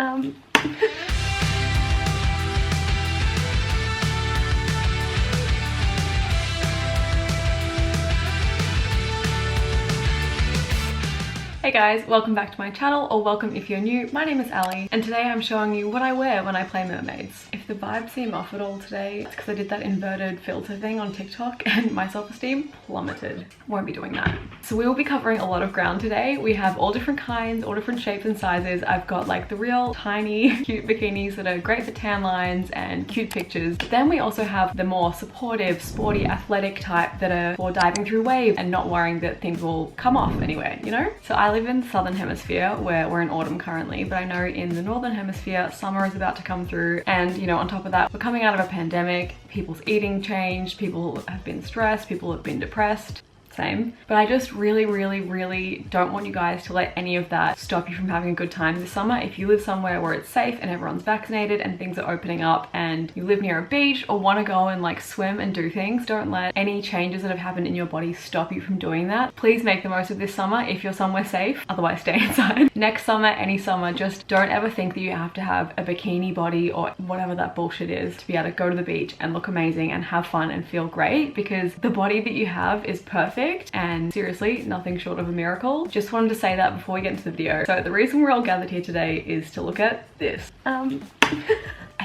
Hey guys, welcome back to my channel, or welcome if you're new. My name is Ali, and today I'm showing you what I wear when I play mermaids. If the vibes seem off at all today, it's because I did that inverted filter thing on TikTok and my self-esteem plummeted. Won't be doing that. So we will be covering a lot of ground today. We have all different kinds, all different shapes and sizes. I've got like the real tiny cute bikinis that are great for tan lines and cute pictures. But then we also have the more supportive, sporty, athletic type that are for diving through waves and not worrying that things will come off anywhere, you know? So I live in the southern hemisphere where we're in autumn currently, but I know in the northern hemisphere summer is about to come through, and you know, on top of that, we're coming out of a pandemic. People's eating changed, people have been stressed, people have been depressed. Same. But I just really don't want you guys to let any of that stop you from having a good time this summer. If you live somewhere where it's safe and everyone's vaccinated and things are opening up, and you live near a beach or want to go and like swim and do things, don't let any changes that have happened in your body stop you from doing that. Please make the most of this summer if you're somewhere safe, otherwise stay inside. Next summer, any summer, just don't ever think that you have to have a bikini body or whatever that bullshit is to be able to go to the beach and look amazing and have fun and feel great, because the body that you have is perfect and seriously nothing short of a miracle. Just wanted to say that before we get into the video. So the reason we're all gathered here today is to look at this. I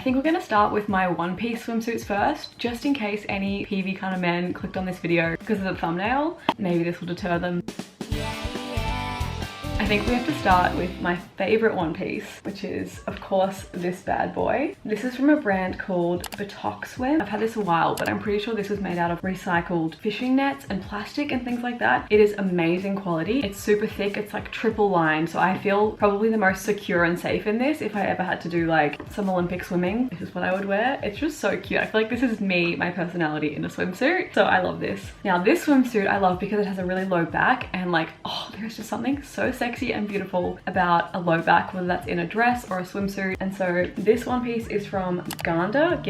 think we're gonna start with my one-piece swimsuits first, just in case any PV kind of men clicked on this video because of the thumbnail. Maybe this will deter them. I think we have to start with my favorite one piece, which is of course this bad boy. This is from a brand called Batoko. I've had this a while, but I'm pretty sure this was made out of recycled fishing nets and plastic and things like that. It is amazing quality. It's super thick. It's like triple lined, so I feel probably the most secure and safe in this. If I ever had to do like some Olympic swimming, this is what I would wear. It's just so cute. I feel like this is me, my personality in a swimsuit, so I love this. Now this swimsuit I love because it has a really low back, and like, oh, there's just something so sexy and beautiful about a low back, whether that's in a dress or a swimsuit. And so this one piece is from Gander.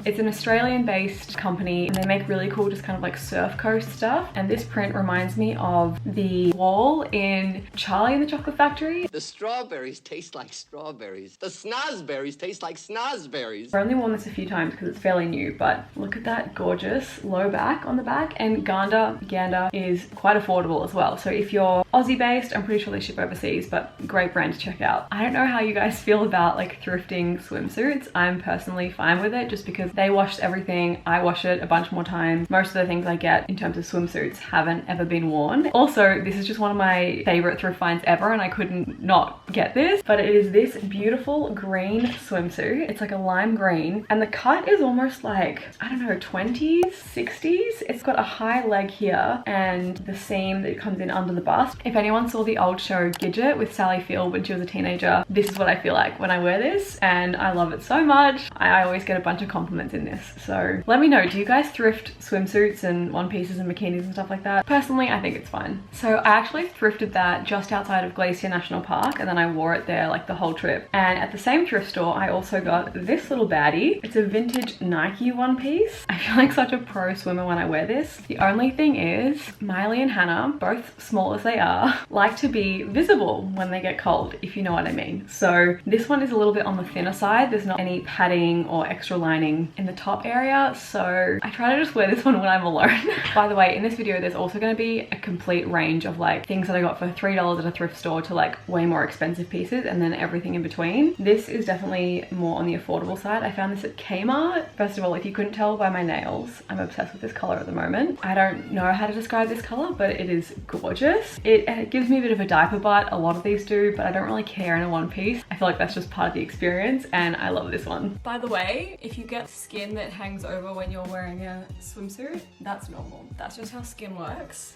It's an Australian based company, and they make really cool just kind of like surf coast stuff. And this print reminds me of the wall in Charlie and the Chocolate Factory. The strawberries taste like strawberries. The snozberries taste like snozberries. I've only worn this a few times because it's fairly new, but look at that gorgeous low back on the back. And Gander is quite affordable as well. So if you're Aussie based, I'm pretty sure they ship overseas, but great brand to check out. I don't know how you guys feel about like thrifting swimsuits. I'm personally fine with it just because they wash everything. I wash it a bunch more times. Most of the things I get in terms of swimsuits haven't ever been worn. Also, this is just one of my favorite thrift finds ever, and I couldn't not get this, but it is this beautiful green swimsuit. It's like a lime green, and the cut is almost like, I don't know, 20s, 60s. It's got a high leg here and the seam that comes in under the bust. If anyone saw the old show Gidget with Sally Field when she was a teenager, this is what I feel like when I wear this, and I love it so much. I always get a bunch of compliments in this, so let me know, do you guys thrift swimsuits and one pieces and bikinis and stuff like that? Personally, I think it's fun. So I actually thrifted that just outside of Glacier National Park, and then I wore it there like the whole trip. And at the same thrift store, I also got this little baddie. It's a vintage Nike one piece. I feel like such a pro swimmer when I wear this. The only thing is, Miley and Hannah, both small as they are, like to be visible when they get cold, if you know what I mean. So this one is a little bit on the thinner side. There's not any padding or extra lining in the top area, so I try to just wear this one when I'm alone. By the way, in this video there's also going to be a complete range of like things that I got for $3 at a thrift store to like way more expensive pieces, and then everything in between. This is definitely more on the affordable side. I found this at Kmart. First of all, if you couldn't tell by my nails, I'm obsessed with this color at the moment. I don't know how to describe this color, but it is gorgeous. It gives me a bit of a diaper butt. A lot of these do, but I don't really care in a one piece. I feel like that's just part of the experience, and I love this one. By the way, if you get skin that hangs over when you're wearing a swimsuit, that's normal. That's just how skin works.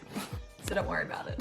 So don't worry about it.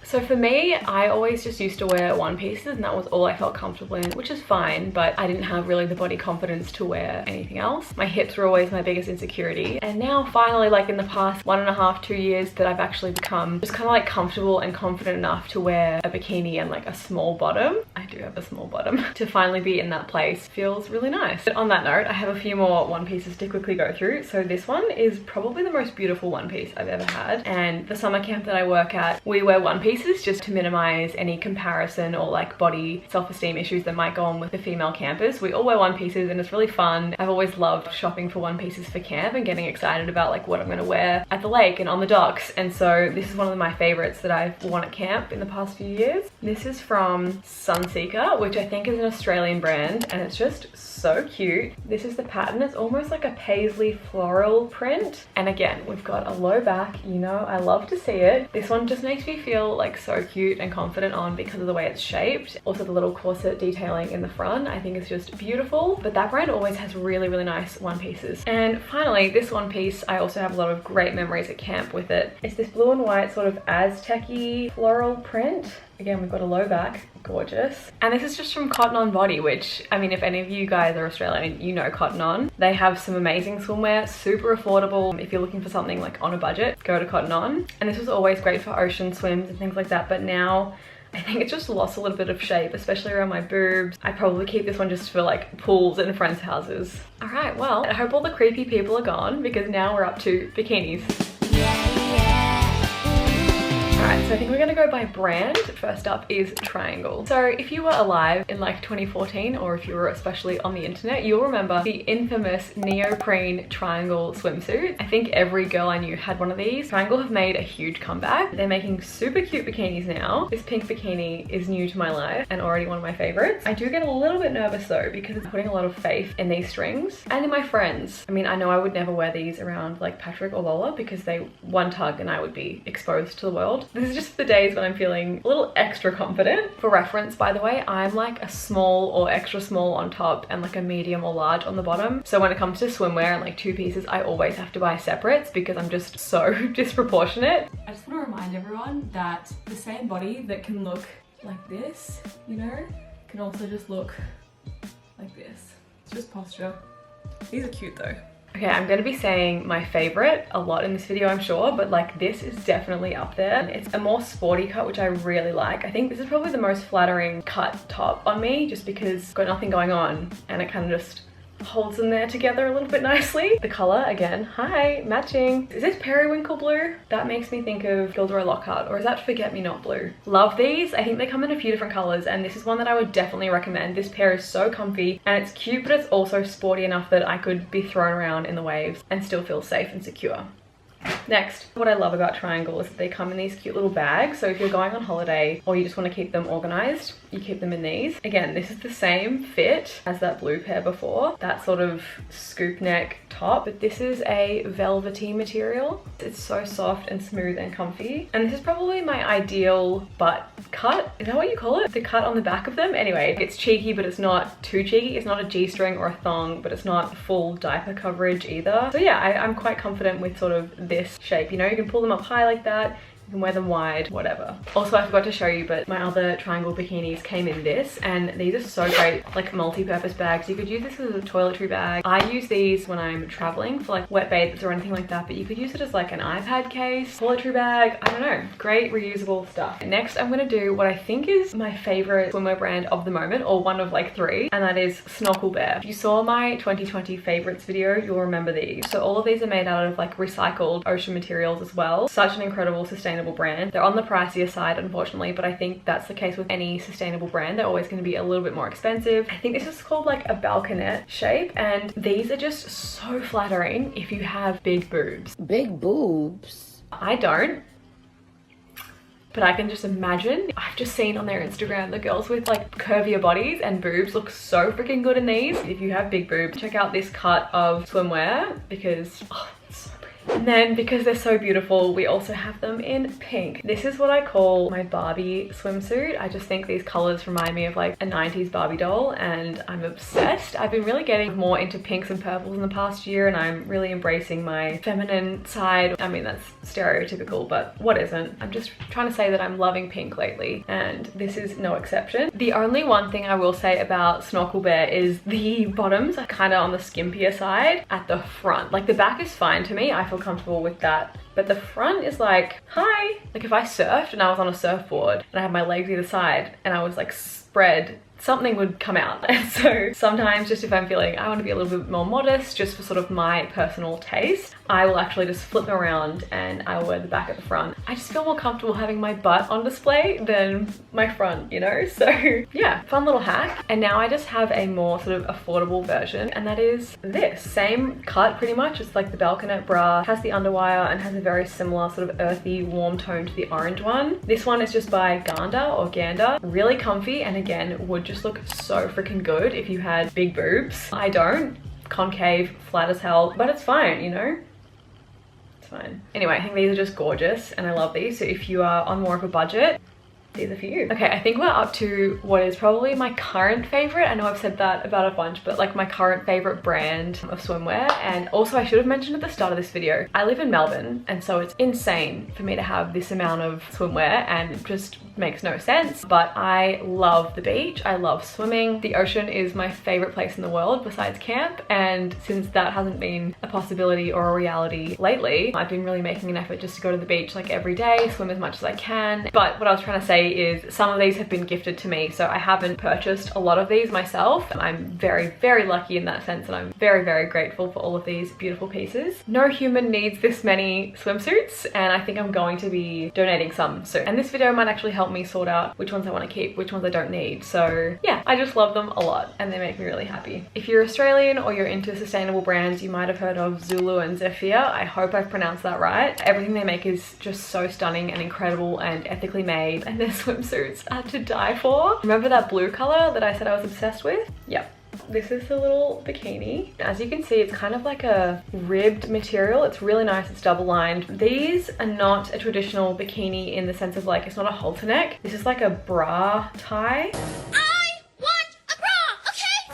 So for me, I always just used to wear one pieces, and that was all I felt comfortable in, which is fine, but I didn't have really the body confidence to wear anything else. My hips were always my biggest insecurity. And now finally, like in the past 1.5 to 2 years, that I've actually become just kind of like comfortable and confident enough to wear a bikini and like a small bottom. I do have a small bottom. To finally be in that place feels really nice. But on that note, I have a few more one pieces to quickly go through. So this one is probably the most beautiful one piece I've ever had. And the summer camp that I I work at, we wear one pieces just to minimize any comparison or like body self-esteem issues that might go on with the female campers. We all wear one pieces and it's really fun. I've always loved shopping for one pieces for camp and getting excited about like what I'm gonna wear at the lake and on the docks. And so this is one of my favorites that I've worn at camp in the past few years. This is from Sunseeker, which I think is an Australian brand, and it's just so cute. This is the pattern. It's almost like a paisley floral print. And again, we've got a low back, you know, I love to see it. This one just makes me feel like so cute and confident on because of the way it's shaped. Also the little corset detailing in the front, I think is just beautiful. But that brand always has really, really nice one pieces. And finally, this one piece, I also have a lot of great memories at camp with it. It's this blue and white sort of Aztec-y floral print. Again, we've got a low back, gorgeous. And this is just from Cotton On Body, which, I mean, if any of you guys are Australian, you know Cotton On. They have some amazing swimwear, super affordable. If you're looking for something like on a budget, go to Cotton On. And this was always great for ocean swims and things like that, but now I think it's just lost a little bit of shape, especially around my boobs. I probably keep this one just for like pools and friends' houses. All right, well, I hope all the creepy people are gone because now we're up to bikinis. Alright, so I think we're gonna go by brand. First up is Triangl. So if you were alive in like 2014, or if you were especially on the internet, you'll remember the infamous neoprene Triangl swimsuit. I think every girl I knew had one of these. Triangl have made a huge comeback. They're making super cute bikinis now. This pink bikini is new to my life and already one of my favorites. I do get a little bit nervous though because I'm putting a lot of faith in these strings and in my friends. I mean, I know I would never wear these around like Patrick or Lola because they one tug and I would be exposed to the world. This is just the days when I'm feeling a little extra confident. For reference, by the way, I'm like a small or extra small on top and like a medium or large on the bottom. So when it comes to swimwear and like two pieces, I always have to buy separates because I'm just so disproportionate. I just want to remind everyone that the same body that can look like this, you know, can also just look like this. It's just posture. These are cute though. Okay, I'm gonna be saying my favorite a lot in this video, I'm sure, but like this is definitely up there. It's a more sporty cut, which I really like. I think this is probably the most flattering cut top on me just because I've got nothing going on and it kind of just holds them there together a little bit nicely. The color, again, hi, matching. Is this periwinkle blue? That makes me think of Gilderoy Lockhart, or is that forget-me-not blue? Love these. I think they come in a few different colors and this is one that I would definitely recommend. This pair is so comfy and it's cute, but it's also sporty enough that I could be thrown around in the waves and still feel safe and secure. Next, what I love about Triangl is that they come in these cute little bags. So if you're going on holiday or you just want to keep them organized, you keep them in these. Again, this is the same fit as that blue pair before, that sort of scoop neck top, but this is a velvety material. It's so soft and smooth and comfy. And this is probably my ideal butt cut. Is that what you call it? The cut on the back of them? Anyway, it's cheeky, but it's not too cheeky. It's not a G-string or a thong, but it's not full diaper coverage either. So yeah, I'm quite confident with sort of this shape. You know, you can pull them up high like that. You can wear them wide, whatever. Also, I forgot to show you, but my other Triangl bikinis came in this, and these are so great, like multi-purpose bags. You could use this as a toiletry bag. I use these when I'm traveling for like wet baths or anything like that, but you could use it as like an iPad case, toiletry bag, I don't know. Great reusable stuff. Next, I'm gonna do what I think is my favorite swimwear brand of the moment, or one of like three, and that is Snorkel Bear. If you saw my 2020 favorites video, you'll remember these. So all of these are made out of like recycled ocean materials as well. Such an incredible sustainable brand. They're on the pricier side, unfortunately, but I think that's the case with any sustainable brand. They're always going to be a little bit more expensive. I think this is called like a balconette shape, and these are just so flattering if you have big boobs. Big boobs? I don't. But I can just imagine. I've just seen on their Instagram the girls with like curvier bodies and boobs look so freaking good in these. If you have big boobs, check out this cut of swimwear because it's so pretty. And then because they're so beautiful, we also have them in pink. This is what I call my Barbie swimsuit. I just think these colors remind me of like a 90s Barbie doll and I'm obsessed. I've been really getting more into pinks and purples in the past year and I'm really embracing my feminine side. I mean, that's stereotypical, but what isn't? I'm just trying to say that I'm loving pink lately and this is no exception. The only one thing I will say about Snorkel Bear is the bottoms are kind of on the skimpier side at the front. Like the back is fine to me. I feel comfortable with that but the front is like, hi. Like if I surfed and I was on a surfboard and I had my legs either side and I was like spread, something would come out. And so sometimes just if I'm feeling I want to be a little bit more modest just for sort of my personal taste, I will actually just flip them around and I will wear the back at the front. I just feel more comfortable having my butt on display than my front, you know? So yeah, fun little hack. And now I just have a more sort of affordable version, and that is this. Same cut pretty much. It's like the balconette bra, has the underwire and has a very similar sort of earthy warm tone to the orange one. This one is just by Gander. Really comfy, and again would just look so freaking good if you had big boobs. I don't. Concave, flat as hell, but it's fine, you know? It's fine. Anyway, I think these are just gorgeous and I love these. So if you are on more of a budget, these are for you. Okay, I think we're up to what is probably my current favorite. I know I've said that about a bunch, but like my current favorite brand of swimwear. And also I should have mentioned at the start of this video, I live in Melbourne, and so it's insane for me to have this amount of swimwear, and it just makes no sense. But I love the beach, I love swimming. The ocean is my favorite place in the world besides camp, and since that hasn't been a possibility or a reality lately, I've been really making an effort just to go to the beach like every day, swim as much as I can. But what I was trying to say is some of these have been gifted to me, so I haven't purchased a lot of these myself. I'm very lucky in that sense, and I'm very grateful for all of these beautiful pieces. No human needs this many swimsuits, and I think I'm going to be donating some soon. And this video might actually help me sort out which ones I want to keep, which ones I don't need. So yeah, I just love them a lot and they make me really happy. If you're Australian or you're into sustainable brands, you might have heard of Zulu and Zephyr. I hope I've pronounced that right. Everything they make is just so stunning and incredible and ethically made, and their swimsuits are to die for. Remember that blue color that I said I was obsessed with? Yep. This is the little bikini. As you can see, it's kind of like a ribbed material. It's really nice, it's double lined. These are not a traditional bikini in the sense of like, it's not a halter neck. This is like a bra tie.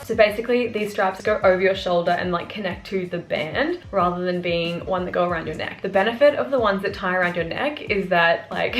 So basically these straps go over your shoulder and like connect to the band rather than being one that go around your neck. The benefit of the ones that tie around your neck is that like,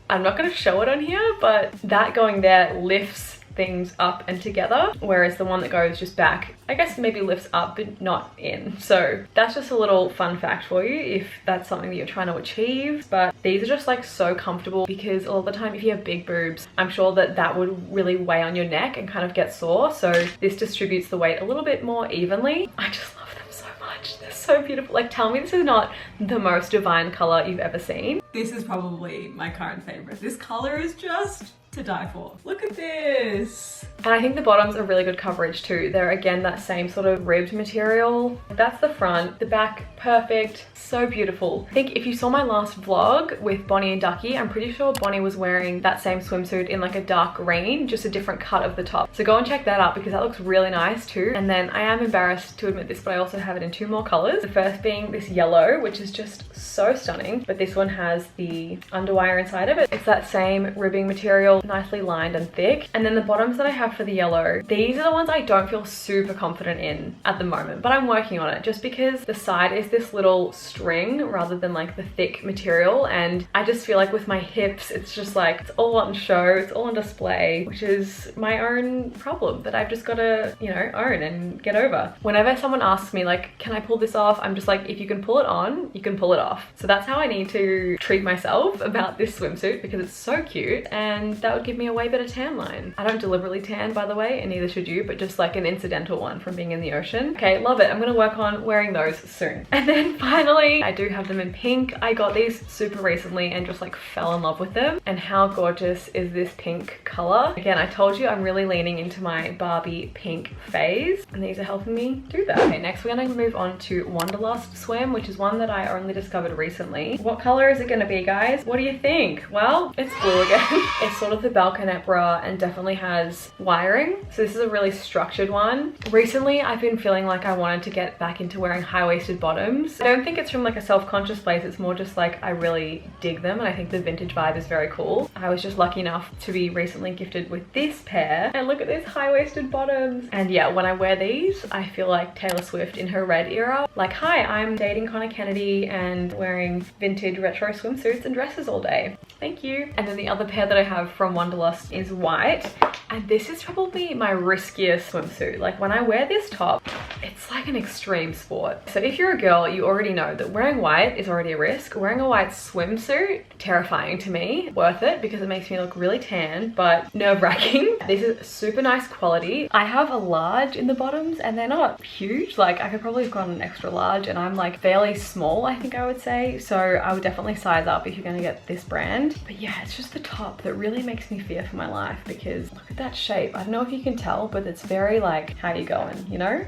I'm not gonna show it on here, but that going there lifts things up and together, whereas the one that goes just back, I guess maybe lifts up but not in. So that's just a little fun fact for you if that's something that you're trying to achieve. But these are just like so comfortable, because all the time if you have big boobs, I'm sure that that would really weigh on your neck and kind of get sore. So this distributes the weight a little bit more evenly. I just love them so much. They're so beautiful. Like, tell me this is not the most divine color you've ever seen. This is probably my current favorite. This color is just to die for. Look at this. And I think the bottoms are really good coverage too. They're again that same sort of ribbed material. That's the front, the back, perfect, so beautiful. I think if you saw my last vlog with Bonnie and Ducky, I'm pretty sure Bonnie was wearing that same swimsuit in like a dark green, just a different cut of the top. So go and check that out because that looks really nice too. And then I am embarrassed to admit this, but I also have it in two more colors. The first being this yellow, which is just so stunning, but this one has the underwire inside of it. It's that same ribbing material, nicely lined and thick. And then the bottoms that I have for the yellow, these are the ones I don't feel super confident in at the moment, but I'm working on it just because the side is this little string rather than like the thick material, and I just feel like with my hips it's just like it's all on show, it's all on display, which is my own problem that I've just got to, you know, own and get over. Whenever someone asks me like, can I pull this off, I'm just like, if you can pull it on, you can pull it off. So that's how I need to treat myself about this swimsuit, because it's so cute and that would give me a way better tan line. I don't deliberately tan, by the way, and neither should you, but just like an incidental one from being in the ocean. Okay, love it. I'm gonna work on wearing those soon. And then finally, I do have them in pink. I got these super recently and just like fell in love with them. And how gorgeous is this pink color? Again, I told you I'm really leaning into my Barbie pink phase, and these are helping me do that. Okay, next we're gonna move on to Wanderlust swim, which is one that I only discovered recently. What color is it gonna be, guys? What do you think? Well, it's blue again. It's sort of the balconette bra and definitely has wiring. So this is a really structured one. Recently, I've been feeling like I wanted to get back into wearing high-waisted bottoms. I don't think it's from like a self-conscious place. It's more just like I really dig them and I think the vintage vibe is very cool. I was just lucky enough to be recently gifted with this pair, and look at these high-waisted bottoms. And yeah, when I wear these, I feel like Taylor Swift in her Red era. Like, hi, I'm dating Connor Kennedy and wearing vintage retro swimsuits and dresses all day. Thank you. And then the other pair that I have from Wanderlust is white, and this is probably my riskiest swimsuit. Like, when I wear this top, it's It's like an extreme sport. So if you're a girl, you already know that wearing white is already a risk. Wearing a white swimsuit, terrifying to me. Worth it because it makes me look really tan, but nerve-wracking. This is super nice quality. I have a large in the bottoms and they're not huge. Like I could probably have gotten an extra large and I'm like fairly small, I think I would say. So I would definitely size up if you're gonna get this brand. But yeah, it's just the top that really makes me fear for my life because look at that shape. I don't know if you can tell, but it's very like, how you going, you know?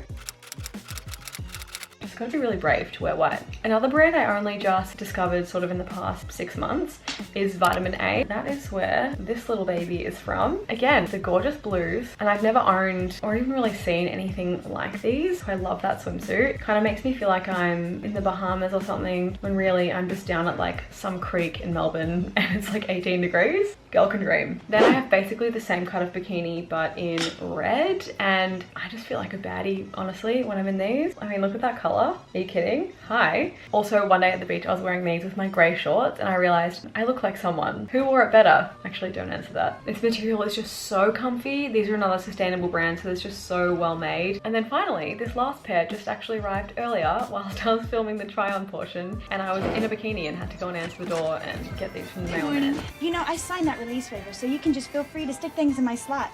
It's gotta be really brave to wear white. Another brand I only just discovered sort of in the past 6 months is Vitamin A. That is where this little baby is from. Again, the gorgeous blues, and I've never owned or even really seen anything like these. I love that swimsuit. Kind of makes me feel like I'm in the Bahamas or something when really I'm just down at like some creek in Melbourne and it's like 18 degrees. Girl can dream. Then I have basically the same cut of bikini but in red, and I just feel like a baddie honestly when I'm in these. I mean, look at that color. Are you kidding? Hi. Also, one day at the beach I was wearing these with my grey shorts and I realized I look like someone. Who wore it better? Actually, don't answer that. This material is just so comfy. These are another sustainable brand, so it's just so well made. And then finally, this last pair just actually arrived earlier whilst I was filming the try-on portion, and I was in a bikini and had to go and answer the door and get these from the mailman. You know, I signed that release waiver, so you can just feel free to stick things in my slot.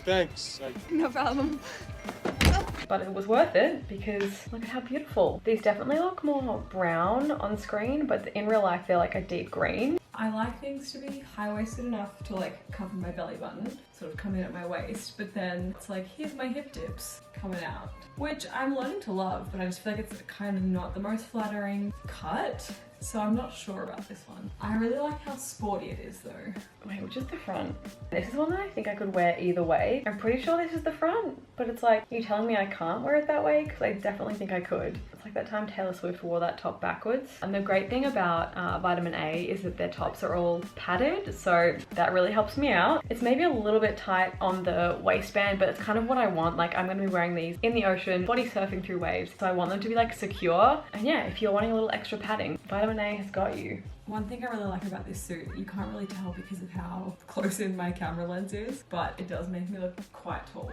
Thanks. No problem. But it was worth it because look at how beautiful. These definitely look more brown on screen, but in real life they're like a deep green. I like things to be high-waisted enough to like cover my belly button, sort of come in at my waist, but then it's like, here's my hip dips coming out, which I'm learning to love, but I just feel like it's kind of not the most flattering cut. So I'm not sure about this one. I really like how sporty it is though. Wait, which is the front? This is one that I think I could wear either way. I'm pretty sure this is the front, but it's like, you're telling me I can't wear it that way? Because I definitely think I could. It's like that time Taylor Swift wore that top backwards. And the great thing about Vitamin A is that their tops are all padded, so that really helps me out. It's maybe a little bit tight on the waistband, but it's kind of what I want. Like I'm gonna be wearing these in the ocean, body surfing through waves, so I want them to be like secure. And yeah, if you're wanting a little extra padding, Vitamin A has got you. One thing I really like about this suit, you can't really tell because of how close in my camera lens is, but it does make me look quite tall.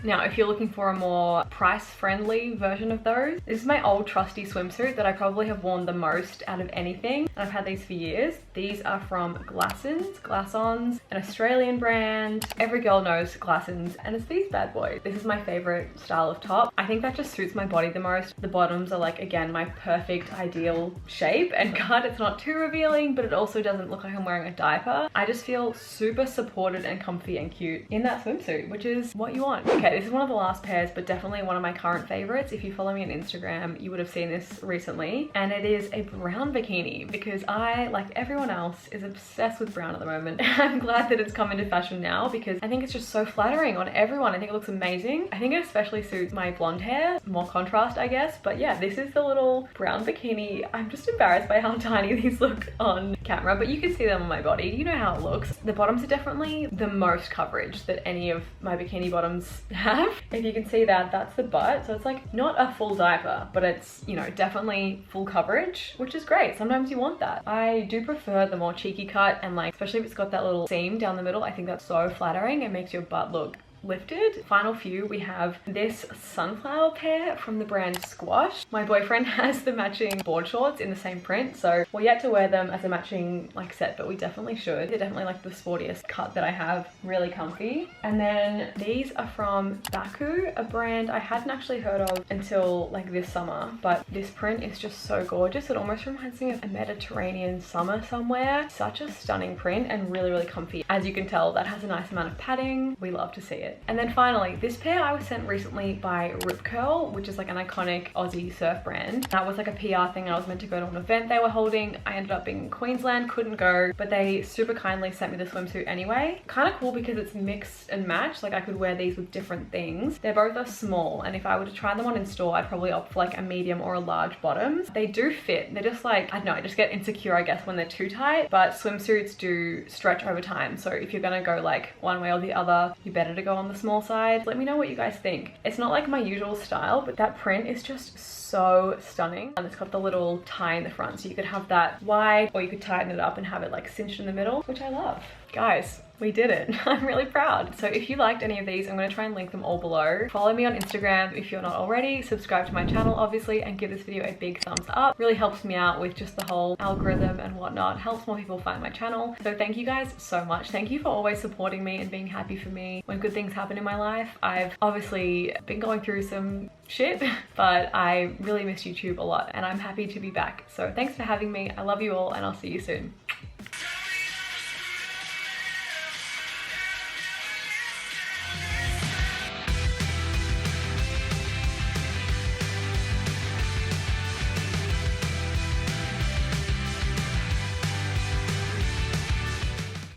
Now, if you're looking for a more price-friendly version of those, this is my old trusty swimsuit that I probably have worn the most out of anything. And I've had these for years. These are from Glassons, an Australian brand. Every girl knows Glassons, and it's these bad boys. This is my favorite style of top. I think that just suits my body the most. The bottoms are like, again, my perfect ideal shape and cut. It's not too revealing, but it also doesn't look like I'm wearing a diaper. I just feel super supported and comfy and cute in that swimsuit, which is what you want. Okay, this is one of the last pairs, but definitely one of my current favorites. If you follow me on Instagram, you would have seen this recently, and it is a brown bikini because I, like everyone else, is obsessed with brown at the moment. I'm glad that it's come into fashion now because I think it's just so flattering on everyone. I think it looks amazing. I think it especially suits my blonde hair, more contrast, I guess. But yeah, this is the little brown bikini. I'm just embarrassed by how tiny these look on camera, but you can see them on my body. You know how it looks. The bottoms are definitely the most coverage that any of my bikini bottoms have. If you can see that, that's the butt. So it's like not a full diaper, but it's, you know, definitely full coverage, which is great. Sometimes you want that. I do prefer the more cheeky cut, and like, especially if it's got that little seam down the middle, I think that's so flattering. It makes your butt look lifted. Final few, we have this sunflower pair from the brand Squash. My boyfriend has the matching board shorts in the same print, so we're yet to wear them as a matching like set, but we definitely should. They're definitely like the sportiest cut that I have, really comfy. And then these are from Batoko, a brand I hadn't actually heard of until like this summer, but this print is just so gorgeous. It almost reminds me of a Mediterranean summer somewhere. Such a stunning print and really, really comfy. As you can tell, that has a nice amount of padding. We love to see it. And then finally, this pair I was sent recently by Rip Curl, which is like an iconic Aussie surf brand. That was like a PR thing. I was meant to go to an event they were holding. I ended up being in Queensland, couldn't go, but they super kindly sent me the swimsuit anyway. Kind of cool because it's mix and match. Like I could wear these with different things. They're both are small, and if I were to try them on in store, I'd probably opt for like a medium or a large bottoms. They do fit. They're just like, I don't know, I just get insecure, I guess, when they're too tight, but swimsuits do stretch over time. So if you're gonna go like one way or the other, you're better to go on the small side. Let me know what you guys think. It's not like my usual style, but that print is just so stunning. And it's got the little tie in the front, so you could have that wide or you could tighten it up and have it like cinched in the middle, which I love. guys, we did it. I'm really proud. So if you liked any of these, I'm going to try and link them all below. Follow me on Instagram if you're not already. Subscribe to my channel, obviously, and give this video a big thumbs up. Really helps me out with just the whole algorithm and whatnot. Helps more people find my channel. So thank you guys so much. Thank you for always supporting me and being happy for me when good things happen in my life. I've obviously been going through some shit, but I really miss YouTube a lot and I'm happy to be back. So thanks for having me. I love you all and I'll see you soon.